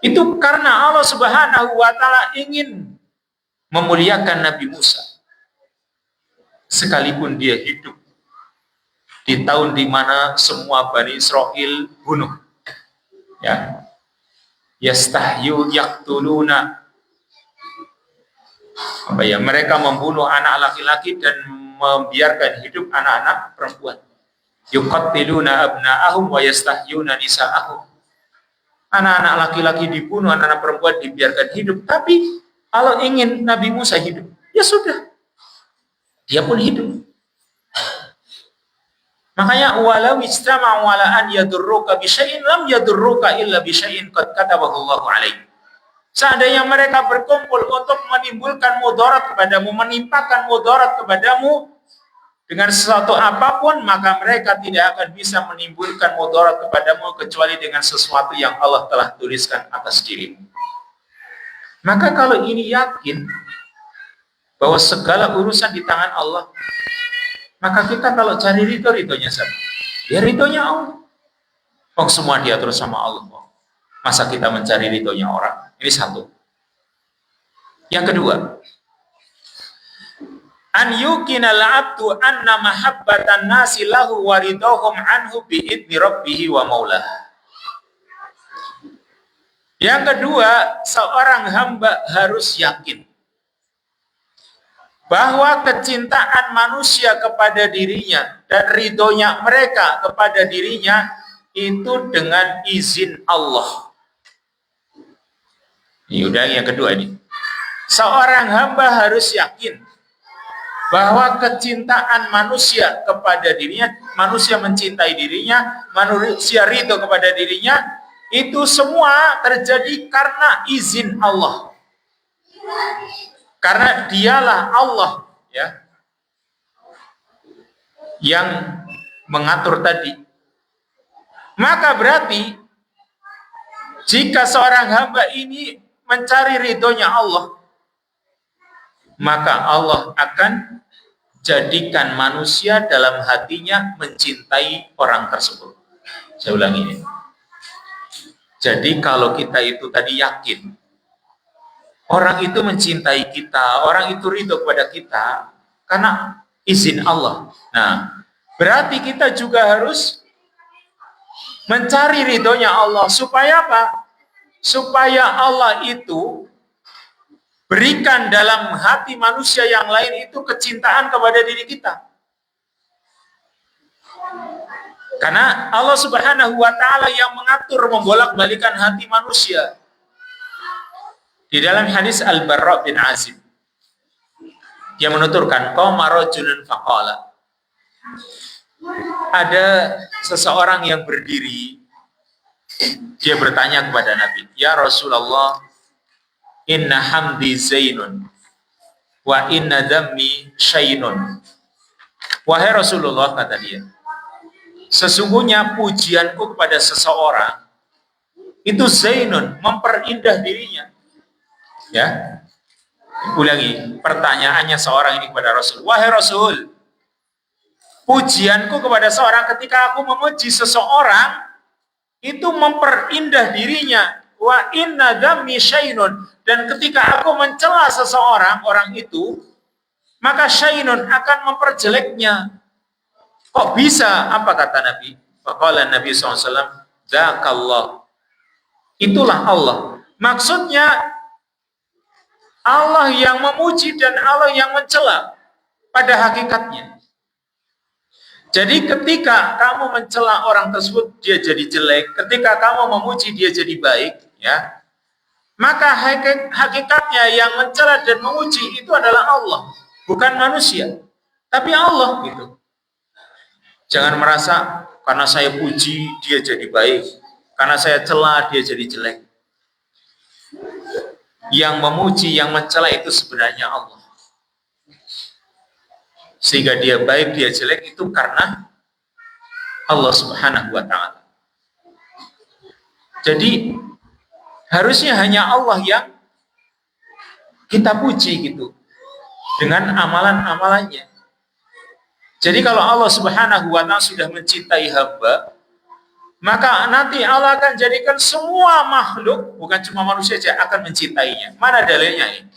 Itu karena Allah Subhanahu wa taala ingin memuliakan Nabi Musa. Sekalipun dia hidup di tahun di mana semua Bani Israel bunuh. Ya. Yastahyu yaqtuluna. Mereka membunuh anak laki-laki dan membiarkan hidup anak-anak perempuan. Yuqattiluna abna'ahum wa yastahyuna nisa'ahum. Anak-anak laki-laki dibunuh, anak-anak perempuan dibiarkan hidup. Tapi Allah ingin Nabi Musa hidup. Ya sudah, dia pun hidup. Makanya walau istama'u ala an yadurruka bi syai'in lam yadurruka illa bi syai'in qad katabahu Allahu 'alaik. Seandainya mereka berkumpul untuk menimbulkan mudarat kepadamu, menimpakan mudarat kepadamu dengan sesuatu apapun, maka mereka tidak akan bisa menimbulkan mudarat kepadamu kecuali dengan sesuatu yang Allah telah tuliskan atas dirimu. Maka kalau ini yakin bahwa segala urusan di tangan Allah, maka kita kalau cari ridhonya siapa? Ya ridhonya Allah. Oh, semua diatur sama Allah. Masa kita mencari ridhonya orang? Ini satu. Yang kedua, an yukinal abdu anna mahabbatan nasi lahu wa ridhahum anhu bi idni rabbih wa maulah. Yang kedua, seorang hamba harus yakin bahwa kecintaan manusia kepada dirinya dan ridhonya mereka kepada dirinya itu dengan izin Allah. Ini udah yang kedua ini. Seorang hamba harus yakin bahwa kecintaan manusia kepada dirinya, manusia mencintai dirinya, manusia ridho kepada dirinya, itu semua terjadi karena izin Allah. Karena dialah Allah, ya, yang mengatur tadi. Maka berarti jika seorang hamba ini mencari ridhonya Allah, maka Allah akan jadikan manusia dalam hatinya mencintai orang tersebut. Saya ulangi ini. Jadi kalau kita itu tadi yakin orang itu mencintai kita, orang itu ridho kepada kita karena izin Allah. Nah, berarti kita juga harus mencari ridhonya Allah. Supaya apa? Supaya Allah itu berikan dalam hati manusia yang lain itu kecintaan kepada diri kita. Karena Allah Subhanahu wa taala yang mengatur membolak-balikan hati manusia. Di dalam hadis Al-Barra bin Azib, dia menuturkan, qama rajulun faqala. Ada seseorang yang berdiri, dia bertanya kepada Nabi, "Ya Rasulullah, inna hamdi zainun wa inna dammi syainun." Wahai Rasulullah, kata dia, Sesungguhnya pujianku kepada seseorang itu zainun, memperindah dirinya. Ya. Ulangi, pertanyaannya seorang ini kepada Rasul. Wahai Rasul, pujianku kepada seorang ketika aku memuji seseorang itu memperindah dirinya. Wa inna dhammi syainun, dan ketika aku mencela seseorang, orang itu, maka syainun akan memperjeleknya. Kok bisa? Apa kata Nabi? Faqala Nabi SAW, Dzakallah. Itulah Allah. Maksudnya Allah yang memuji dan Allah yang mencela pada hakikatnya. Jadi ketika kamu mencela orang tersebut, dia jadi jelek. Ketika kamu memuji, dia jadi baik. Ya, maka hakikatnya yang mencela dan memuji itu adalah Allah, bukan manusia, tapi Allah gitu. Jangan merasa karena saya puji dia jadi baik, karena saya cela dia jadi jelek. Yang memuji, yang mencela itu sebenarnya Allah. Sehingga dia baik, dia jelek itu karena Allah Subhanahu wa ta'ala. Jadi harusnya hanya Allah yang kita puji gitu dengan amalan-amalannya. Jadi kalau Allah Subhanahu wa ta'ala sudah mencintai hamba, maka nanti Allah akan jadikan semua makhluk, bukan cuma manusia saja, akan mencintainya. Mana dalilnya ini?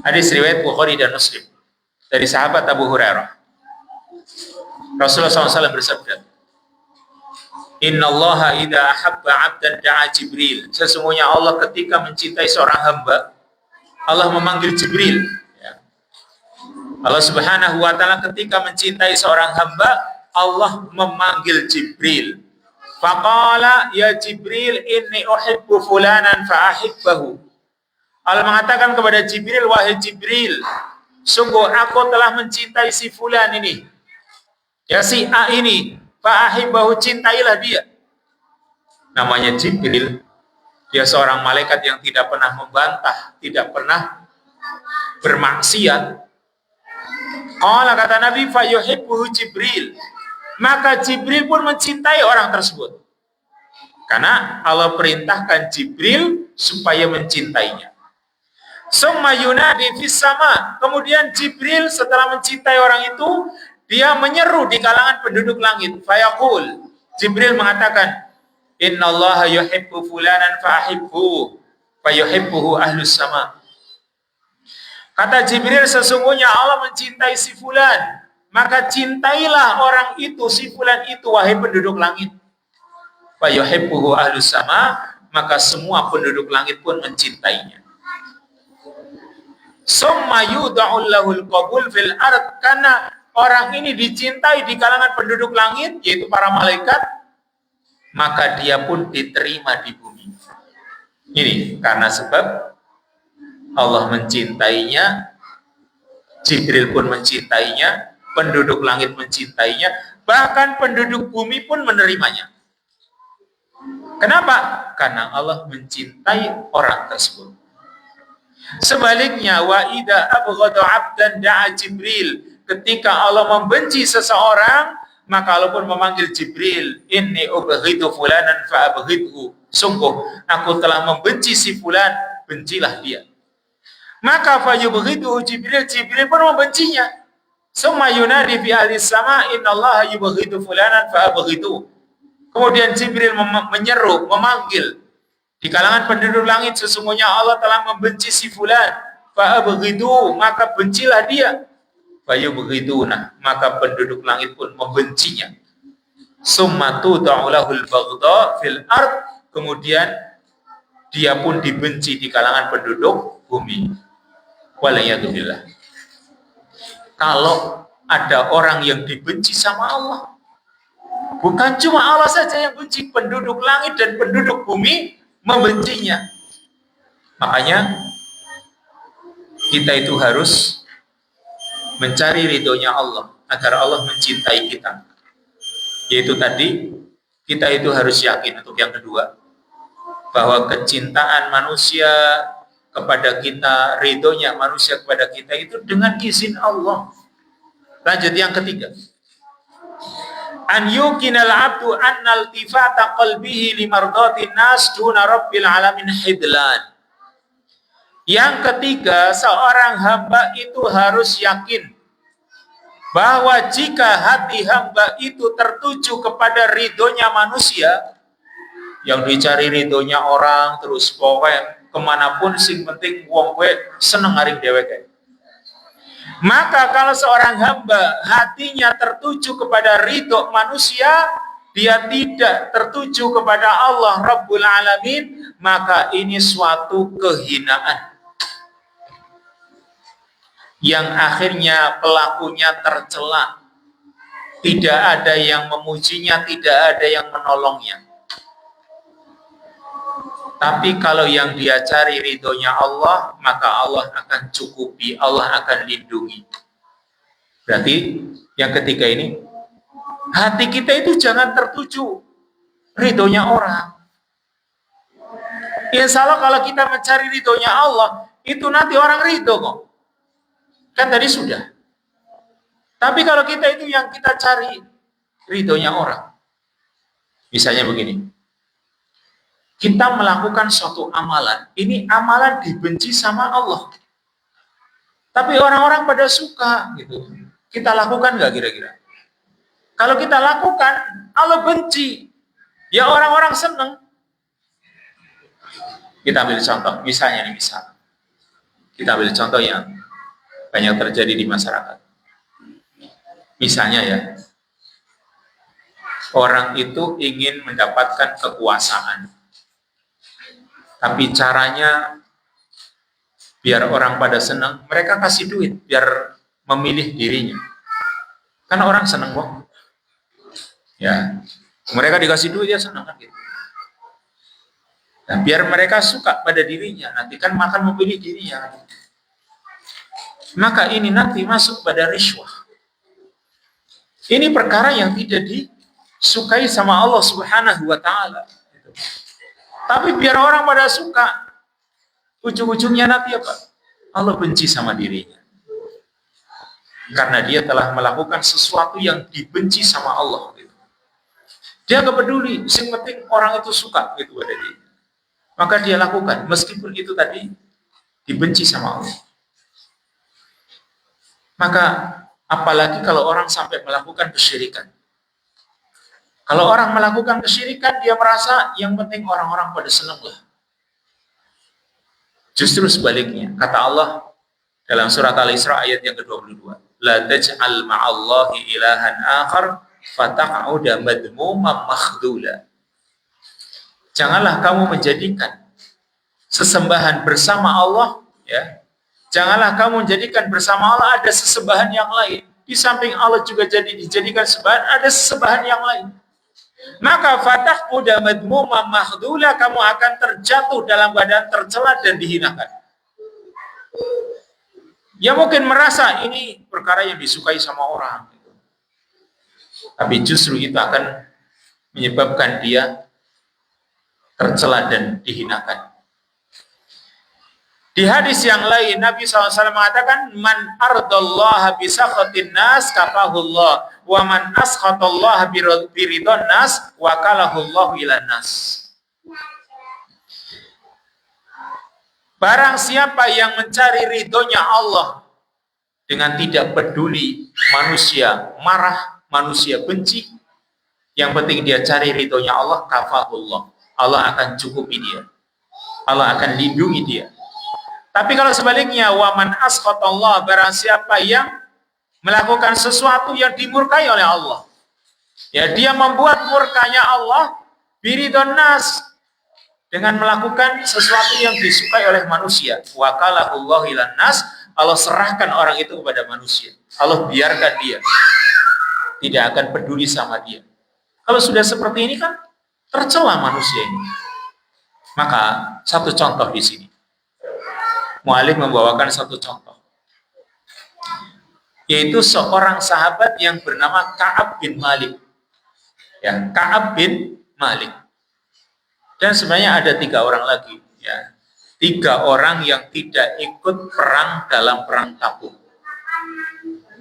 Hadis riwayat Bukhari dan Muslim dari sahabat Abu Hurairah. Rasulullah SAW bersabda, Innallaha idza ahabba 'abdan da'a Jibril. Sesungguhnya Allah ketika mencintai seorang hamba, Allah memanggil Jibril. Ya. Allah Subhanahu wa ta'ala ketika mencintai seorang hamba, Allah memanggil Jibril. Faqala ya Jibril inni uhibbu fulanan fa'ahibbahu. Allah mengatakan kepada Jibril, wahai Jibril, sungguh aku telah mencintai si fulan ini. Ya si A ini, fa'ahibbahu, cintailah dia. Namanya Jibril. Dia seorang malaikat yang tidak pernah membantah, tidak pernah bermaksiat. Allah kata Nabi, fayuhibbuhu Jibril. Maka Jibril pun mencintai orang tersebut. Karena Allah perintahkan Jibril supaya mencintainya. Summa yunadi fis sama. Kemudian Jibril setelah mencintai orang itu, dia menyeru di kalangan penduduk langit. Fayaqul. Jibril mengatakan, Innallaha yuhibbu fulanan fa'ahibbu. Fayuhibbuhu ahlus sama. Kata Jibril, sesungguhnya Allah mencintai si fulan. Maka cintailah orang itu, si fulan itu, wahai penduduk langit. Fayuhibbuhu ahlus sama. Maka semua penduduk langit pun mencintainya. Summa yuda'ul lahul qabul fil ard. Karena orang ini dicintai di kalangan penduduk langit, yaitu para malaikat, maka dia pun diterima di bumi. Ini karena sebab Allah mencintainya, Jibril pun mencintainya, penduduk langit mencintainya, bahkan penduduk bumi pun menerimanya. Kenapa? Karena Allah mencintai orang tersebut. Sebaliknya, wa idza abghadu 'abdan da'a Jibril. Ketika Allah membenci seseorang, maka Allah pun memanggil Jibril, inni ubghidu fulanan fa'abghidhu. Sungguh aku telah membenci si fulan, bencilah dia. Maka fayubghidhu Jibril, Jibril pun membencinya. Summa yunadi fi ahli sama, innallaha yubghidu fulanan fa'abghidhu. Kemudian Jibril menyeru, memanggil di kalangan penduduk langit, sesungguhnya Allah telah membenci si fulan, fa'abghidhu, maka bencilah dia. Fayubghiduna, maka penduduk langit pun membencinya. Summa tuda'u lahul baghdha fil ard, kemudian dia pun dibenci di kalangan penduduk bumi. Walayyadubillah. Kalau ada orang yang dibenci sama Allah, bukan cuma Allah saja yang benci, penduduk langit dan penduduk bumi membencinya. Makanya kita itu harus mencari ridhonya Allah agar Allah mencintai kita. Yaitu tadi, kita itu harus yakin untuk yang kedua, bahwa kecintaan manusia kepada kita, ridhonya manusia kepada kita itu dengan izin Allah. Lanjut yang ketiga. an yukinal abdu annal tifata qalbihi limardatin nas duna rabbil alamin hidlan. Yang ketiga, seorang hamba itu harus yakin bahwa jika hati hamba itu tertuju kepada ridhonya manusia, yang dicari ridhonya orang terus pokoknya kemanapun sing penting wong gue seneng ngaring dheweke. Maka kalau seorang hamba hatinya tertuju kepada ridho manusia, dia tidak tertuju kepada Allah Rabbul Alamin, maka ini suatu kehinaan yang akhirnya pelakunya tercela. Tidak ada yang memujinya, tidak ada yang menolongnya. Tapi kalau yang dia cari ridhonya Allah, maka Allah akan cukupi, Allah akan lindungi. Berarti yang ketiga ini, hati kita itu jangan tertuju ridhonya orang. Insya Allah kalau kita mencari ridhonya Allah, itu nanti orang ridho kok. Kan tadi sudah. Tapi kalau kita itu yang kita cari ridhonya orang. Misalnya begini. Kita melakukan suatu amalan, ini amalan dibenci sama Allah. Tapi orang-orang pada suka gitu. Kita lakukan nggak kira-kira? Kalau kita lakukan, Allah benci. Ya orang-orang seneng. Kita ambil contoh, misalnya nih misal. Kita ambil contoh yang banyak terjadi di masyarakat. Misalnya ya, orang itu ingin mendapatkan kekuasaan. Tapi caranya biar orang pada senang, mereka kasih duit biar memilih dirinya. Kan orang senang kok. Ya, mereka dikasih duit ya senang kan gitu. Nah, biar mereka suka pada dirinya, nanti kan makan memilih dirinya. Maka ini nanti masuk pada riswah. Ini perkara yang tidak disukai sama Allah Subhanahu wa taala. Tapi biar orang pada suka, ujung-ujungnya nanti apa? Allah benci sama dirinya. Karena dia telah melakukan sesuatu yang dibenci sama Allah. Gitu. Dia gak peduli, yang penting orang itu suka gitu pada dia. Maka dia lakukan, meskipun itu tadi dibenci sama Allah. Maka apalagi kalau orang sampai melakukan kesyirikan. Kalau orang melakukan kesyirikan, dia merasa yang penting orang-orang pada senang lah. Justru sebaliknya, kata Allah dalam surat Al-Isra ayat yang ke-22, la taj'al ma'allahi ilahan akhar fataq'uda madmuman makhdula. Janganlah kamu menjadikan sesembahan bersama Allah, ya. Janganlah kamu menjadikan bersama Allah ada sesembahan yang lain. Di samping Allah juga dijadikan sembahan, ada sesembahan yang lain. Maka fataq'uda madmuman makhdula, kamu akan terjatuh dalam keadaan tercela dan dihinakan. Ya mungkin merasa ini perkara yang disukai sama orang. Tapi justru itu akan menyebabkan dia tercela dan dihinakan. Di hadis yang lain, Nabi SAW mengatakan, man ardallaha bisakhatin nas kafahullah, wa man askhatallaha biridon nas wakalahullahu ilan nas. Barang siapa yang mencari ridhonya Allah dengan tidak peduli manusia marah, manusia benci, yang penting dia cari ridhonya Allah, kafahullah. Allah akan cukupi dia. Allah akan lindungi dia. Tapi kalau sebaliknya, waman asqatallah, barang siapa yang melakukan sesuatu yang dimurkai oleh Allah, ya dia membuat murkanya Allah biridon nas, dengan melakukan sesuatu yang disukai oleh manusia. Wakalahullahu ilan nas, Allah serahkan orang itu kepada manusia. Allah biarkan dia, tidak akan peduli sama dia. Kalau sudah seperti ini kan tercela manusia ini. Maka satu contoh di sini. Mu'alif membawakan satu contoh, yaitu seorang sahabat yang bernama Ka'ab bin Malik. Ya, Ka'ab bin Malik. Dan sebenarnya ada 3 orang lagi. Ya, 3 orang yang tidak ikut perang dalam perang Tabuk.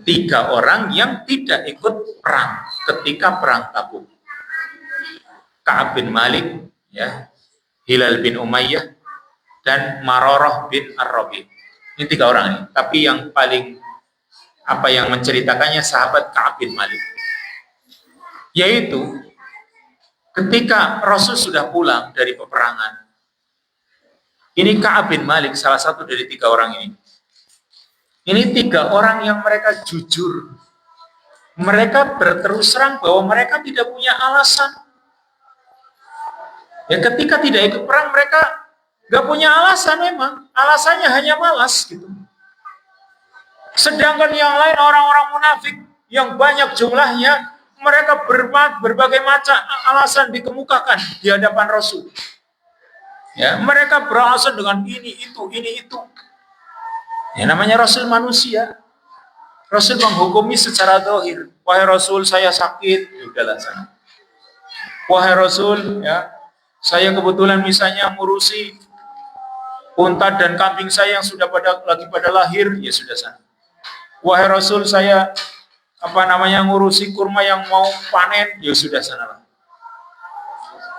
3 orang yang tidak ikut perang ketika perang Tabuk. Ka'ab bin Malik, ya, Hilal bin Umayyah, dan Mararah bin Ar-Rabi. Ini 3 orang ini. Tapi yang paling yang menceritakannya sahabat Ka'ab bin Malik. Yaitu ketika Rasul sudah pulang dari peperangan. Ini Ka'ab bin Malik, salah satu dari 3 orang ini. Ini 3 orang yang mereka jujur. Mereka berterus terang bahwa mereka tidak punya alasan. Ya, ketika tidak ikut perang mereka gak punya alasan memang. Alasannya hanya malas gitu. Sedangkan yang lain orang-orang munafik yang banyak jumlahnya, mereka berbagai macam alasan dikemukakan di hadapan Rasul. Ya, mereka beralasan dengan ini itu. Ya, namanya Rasul manusia. Rasul menghukumi secara zahir. Wahai Rasul, saya sakit, udahlah sana. Wahai Rasul, ya, saya kebetulan misalnya ngurusi unta dan kambing saya yang sudah lagi pada lahir, ya sudah sana. Wahai Rasul, saya ngurusi kurma yang mau panen, ya sudah sana.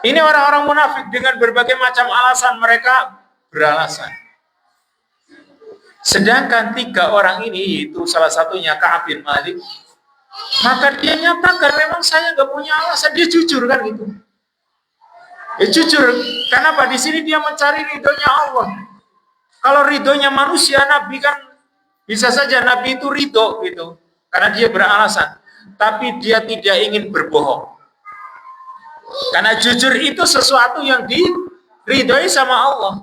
Ini orang-orang munafik dengan berbagai macam alasan, mereka beralasan. Sedangkan 3 orang ini, yaitu salah satunya Ka'ab bin Malik, maka dia nyatakan memang saya nggak punya alasan, dia jujur kan gitu. Ya jujur, kenapa? Di sini dia mencari ridhonya Allah. Kalau ridhonya manusia, Nabi kan bisa saja Nabi itu ridho gitu, karena dia beralasan. Tapi dia tidak ingin berbohong. Karena jujur itu sesuatu yang diridhoi sama Allah.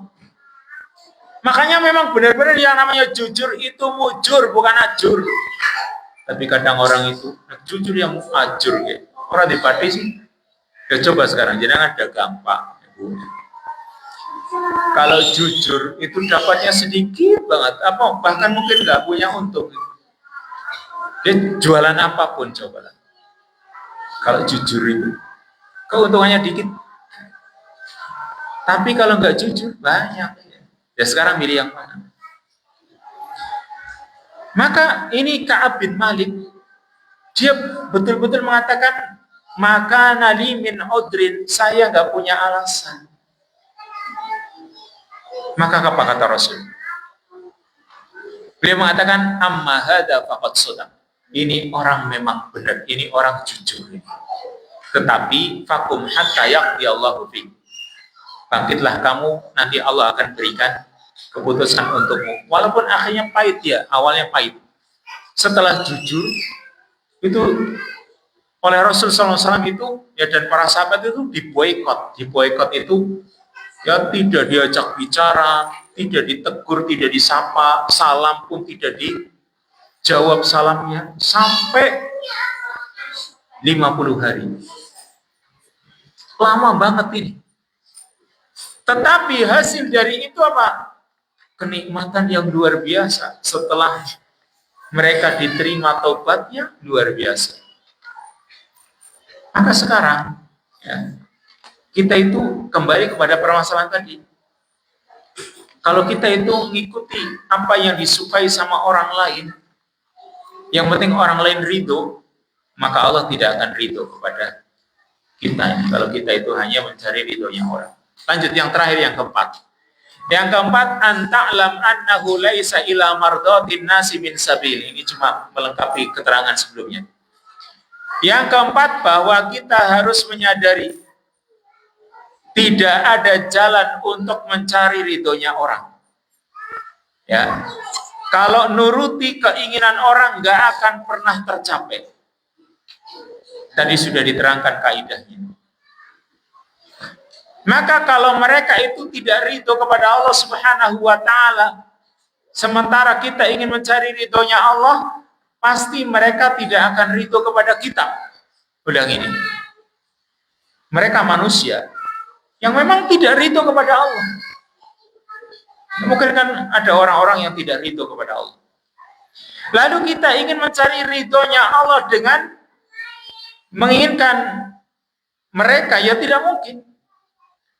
Makanya memang benar-benar yang namanya jujur itu mujur, bukan ajur. Tapi kadang orang itu jujur yang ajur gitu. Orang dipati sih. Ya coba sekarang, jangan ada gampang. Kalau jujur itu dapatnya sedikit banget, bahkan mungkin nggak punya untung. Dia jualan apapun cobalah. Kalau jujur itu, keuntungannya dikit. Tapi kalau nggak jujur banyak. Ya sekarang milih yang mana? Maka ini Ka'ab bin Malik, dia betul-betul mengatakan, maka nali min udrin, saya nggak punya alasan. Maka apa kata Rasul? Beliau mengatakan, amma hadza faqad shadaq. Ini orang memang benar, ini orang jujur. Tetapi fakum hatta yaqdi Allahu fi. Bangkitlah kamu, nanti Allah akan berikan keputusan untukmu. Walaupun akhirnya pahit ya, awalnya pahit. Setelah jujur itu oleh Rasul SAW itu ya, dan para sahabat itu diboikot. Diboikot itu ya tidak diajak bicara, tidak ditegur, tidak disapa, salam pun tidak dijawab salamnya sampai 50 hari. Lama banget ini. Tetapi hasil dari itu apa? Kenikmatan yang luar biasa. Setelah mereka diterima taubatnya, luar biasa. Maka sekarang ya, kita itu kembali kepada permasalahan tadi. Kalau kita itu mengikuti apa yang disukai sama orang lain, yang penting orang lain ridho, maka Allah tidak akan ridho kepada kita. Kalau kita itu hanya mencari ridhonya orang. Lanjut yang terakhir, yang keempat. Yang keempat, anta'lam annahu laisa ila mardatin nasi min sabil. Ini cuma melengkapi keterangan sebelumnya. Yang keempat, bahwa kita harus menyadari tidak ada jalan untuk mencari ridhonya orang. Ya, kalau nuruti keinginan orang nggak akan pernah tercapai. Tadi sudah diterangkan kaidahnya. Maka kalau mereka itu tidak ridho kepada Allah Subhanahu wa Ta'ala, sementara kita ingin mencari ridhonya Allah, pasti mereka tidak akan ridho kepada kita. Ulang ini. Mereka manusia yang memang tidak ridho kepada Allah. Mungkin kan ada orang-orang yang tidak ridho kepada Allah. Lalu kita ingin mencari ridhonya Allah dengan menginginkan mereka, ya tidak mungkin.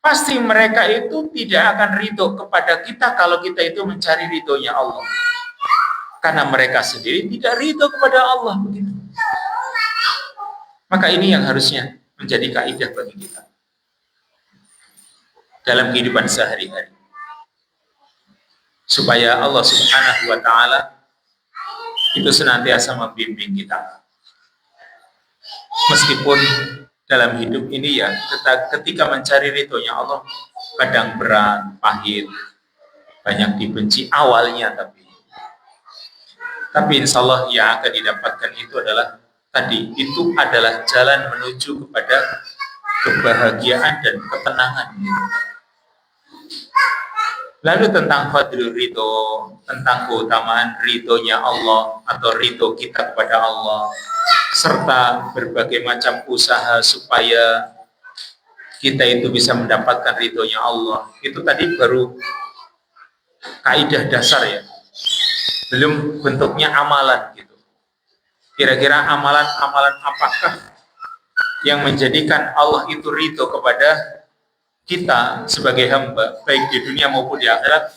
Pasti mereka itu tidak akan ridho kepada kita kalau kita itu mencari ridhonya Allah. karena mereka sendiri tidak ridho kepada Allah begitu. Maka ini yang harusnya menjadi kaidah bagi kita dalam kehidupan sehari-hari, supaya Allah Subhanahu wa taala itu senantiasa membimbing kita. Meskipun dalam hidup ini ya, ketika mencari ridhonya Allah kadang berat, pahit, banyak dibenci awalnya, tapi insya Allah yang akan didapatkan itu adalah jalan menuju kepada kebahagiaan dan ketenangan. Lalu tentang fadlul ridho, tentang keutamaan ridhonya Allah atau ridho kita kepada Allah, serta berbagai macam usaha supaya kita itu bisa mendapatkan ridhonya Allah. Itu tadi baru kaidah dasar ya, belum bentuknya amalan gitu. Kira-kira amalan-amalan apakah yang menjadikan Allah itu ridho kepada kita sebagai hamba, baik di dunia maupun di akhirat?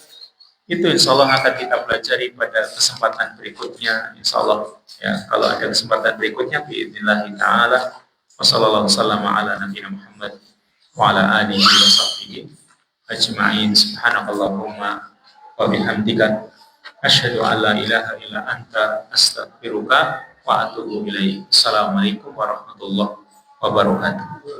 Itu insya Allah akan kita pelajari pada kesempatan berikutnya, insya Allah ya. Kalau ada kesempatan berikutnya, biidznillah ta'ala. Wassallallahu ala nabiyina Muhammad wa ala alihi wa sahbihi ajma'in. Subhanakallahumma wa bihamdika asyhadu an la ilaha illa anta astaghfiruka wa atubu ilaik. Assalamualaikum warahmatullahi wabarakatuh.